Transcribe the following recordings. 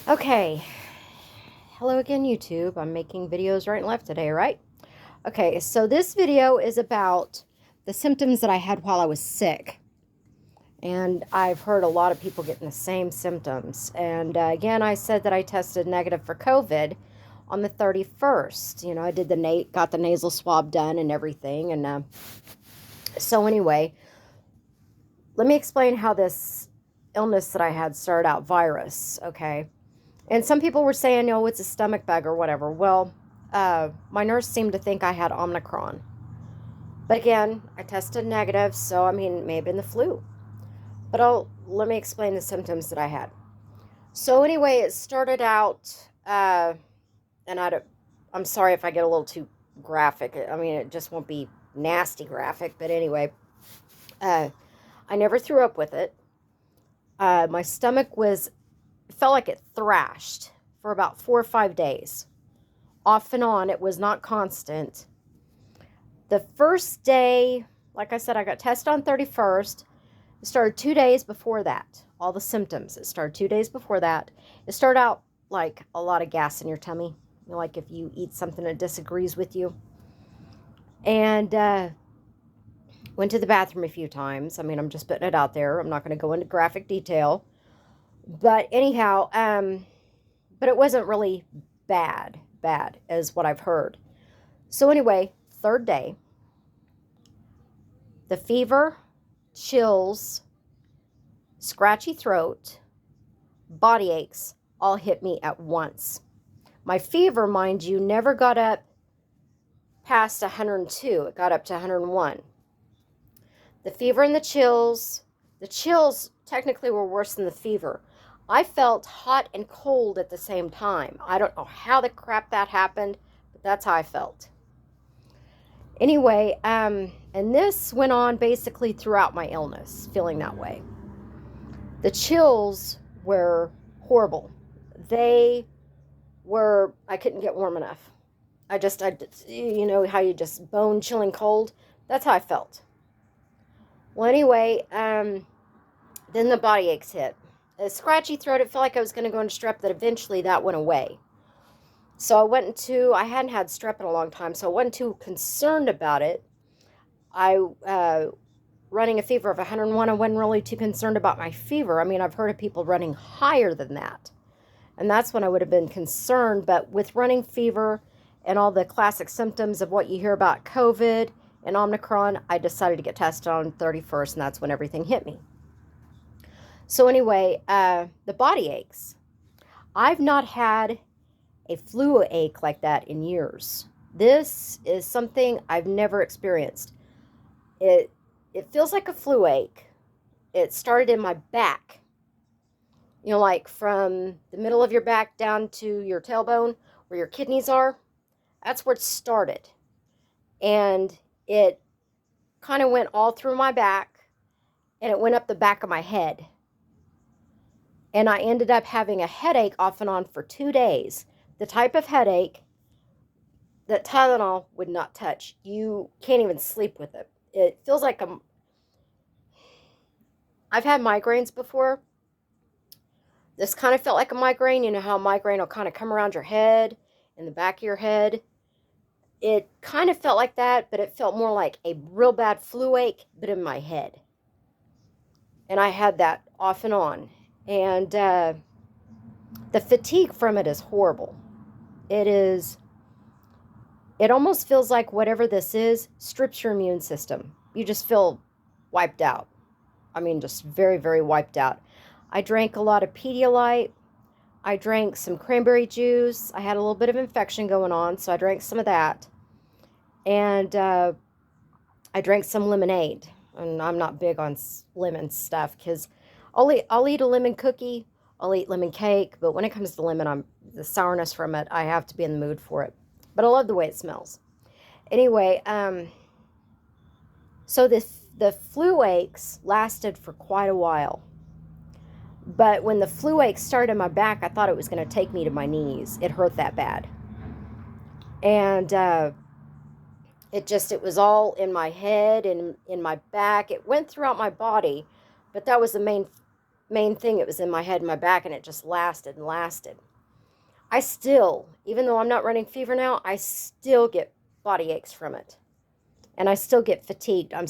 Okay, hello again, YouTube. I'm making videos right and left today, right? Okay, so this video is about the symptoms that I had while I was sick. And I've heard a lot of people getting the same symptoms. And again, I said that I tested negative for COVID on the 31st. You know, I did got the nasal swab done and everything. And so anyway, let me explain how this illness that I had started out, virus, okay? And some people were saying, oh, it's a stomach bug or whatever. Well, my nurse seemed to think I had Omicron. But again, I tested negative, so I mean, it may have been the flu. But let me explain the symptoms that I had. So anyway, it started out, and I'm sorry if I get a little too graphic. I mean, it just won't be nasty graphic. But anyway, I never threw up with it. My stomach felt like it thrashed for about 4 or 5 days. Off and on, it was not constant. The first day, like I said, I got tested on 31st. It started 2 days before that. All the symptoms, it started 2 days before that. It started out like a lot of gas in your tummy. You know, like if you eat something that disagrees with you. And went to the bathroom a few times. I mean, I'm just putting it out there. I'm not going to go into graphic detail. But anyhow, but it wasn't really bad as what I've heard. So anyway, third day, the fever, chills, scratchy throat, body aches all hit me at once. My fever, mind you, never got up past 102. It got up to 101. The fever and the chills technically were worse than the fever. I felt hot and cold at the same time. I don't know how the crap that happened, but that's how I felt. Anyway, and this went on basically throughout my illness, feeling that way. The chills were horrible. They were, I couldn't get warm enough. You know how you just bone chilling cold? That's how I felt. Well, anyway, then the body aches hit. A scratchy throat, it felt like I was going to go into strep, that eventually that went away. So I hadn't had strep in a long time, so I wasn't too concerned about it. Running a fever of 101, I wasn't really too concerned about my fever. I mean, I've heard of people running higher than that. And that's when I would have been concerned. But with running fever and all the classic symptoms of what you hear about COVID and Omicron, I decided to get tested on 31st, and that's when everything hit me. So anyway, the body aches. I've not had a flu ache like that in years. This is something I've never experienced. It feels like a flu ache. It started in my back. You know, like from the middle of your back down to your tailbone where your kidneys are. That's where it started. And it kind of went all through my back, and it went up the back of my head. And I ended up having a headache off and on for 2 days. The type of headache that Tylenol would not touch. You can't even sleep with it. It feels like I've had migraines before. This kind of felt like a migraine. You know how a migraine will kind of come around your head, in the back of your head. It kind of felt like that, but it felt more like a real bad flu ache, but in my head. And I had that off and on. And the fatigue from it is horrible. It almost feels like whatever this is strips your immune system. You just feel wiped out. I mean, just very, very wiped out. I drank a lot of Pedialyte. I drank some cranberry juice. I had a little bit of infection going on, so I drank some of that. And I drank some lemonade. And I'm not big on lemon stuff because I'll eat a lemon cookie. I'll eat lemon cake. But when it comes to lemon, the sourness from it, I have to be in the mood for it. But I love the way it smells. Anyway, so the flu aches lasted for quite a while. But when the flu aches started in my back, I thought it was going to take me to my knees. It hurt that bad. And it was all in my head and in my back. It went throughout my body, but that was the main thing. It was in my head and my back, and it just lasted and lasted. I still, even though I'm not running fever now, I still get body aches from it. And I still get fatigued. I'm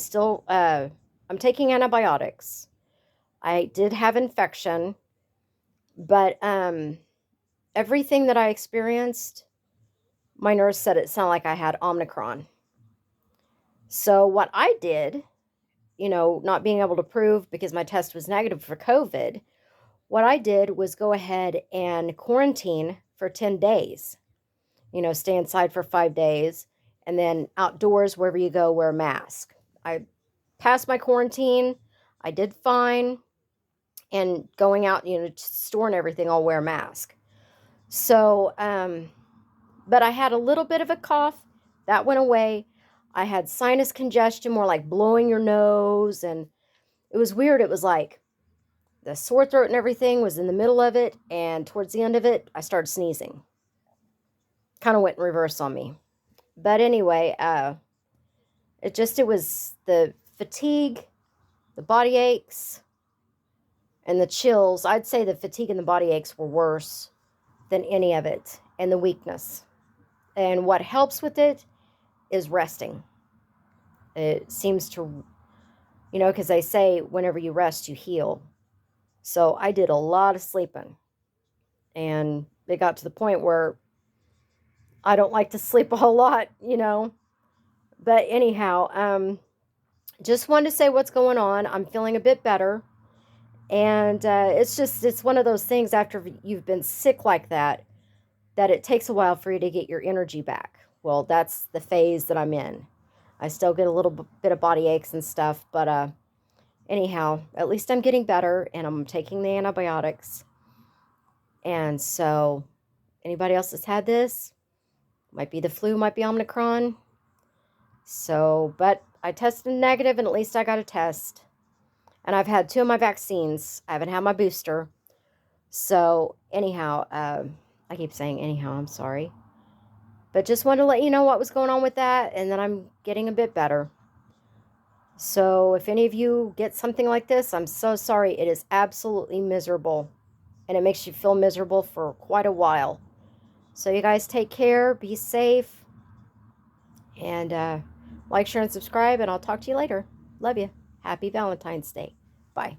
taking antibiotics. I did have infection, but everything that I experienced, my nurse said it sounded like I had Omicron. So what I did, not being able to prove because my test was negative for COVID, what I did was go ahead and quarantine for 10 days. Stay inside for 5 days, and then outdoors, wherever you go, wear a mask. I passed my quarantine. I did fine. And going out, to store and everything, I'll wear a mask. So, but I had a little bit of a cough. That went away. I had sinus congestion, more like blowing your nose. And it was weird. It was like the sore throat and everything was in the middle of it. And towards the end of it, I started sneezing. Kind of went in reverse on me. But anyway, it was the fatigue, the body aches, and the chills. I'd say the fatigue and the body aches were worse than any of it, and the weakness. And what helps with it is resting. It seems to, because they say whenever you rest, you heal. So I did a lot of sleeping. And it got to the point where I don't like to sleep a whole lot, But anyhow, just wanted to say what's going on. I'm feeling a bit better. And it's one of those things after you've been sick like that it takes a while for you to get your energy back. Well, that's the phase that I'm in. I still get a little bit of body aches and stuff, but anyhow, at least I'm getting better, and I'm taking the antibiotics. And so anybody else that's had this, might be the flu, might be Omicron. So, but I tested negative, and at least I got a test. And I've had 2 of my vaccines. I haven't had my booster. So anyhow, I keep saying anyhow, I'm sorry. But just wanted to let you know what was going on with that, and that I'm getting a bit better. So if any of you get something like this, I'm so sorry. It is absolutely miserable. And it makes you feel miserable for quite a while. So you guys take care, be safe, and like, share, and subscribe, and I'll talk to you later. Love you. Happy Valentine's Day. Bye.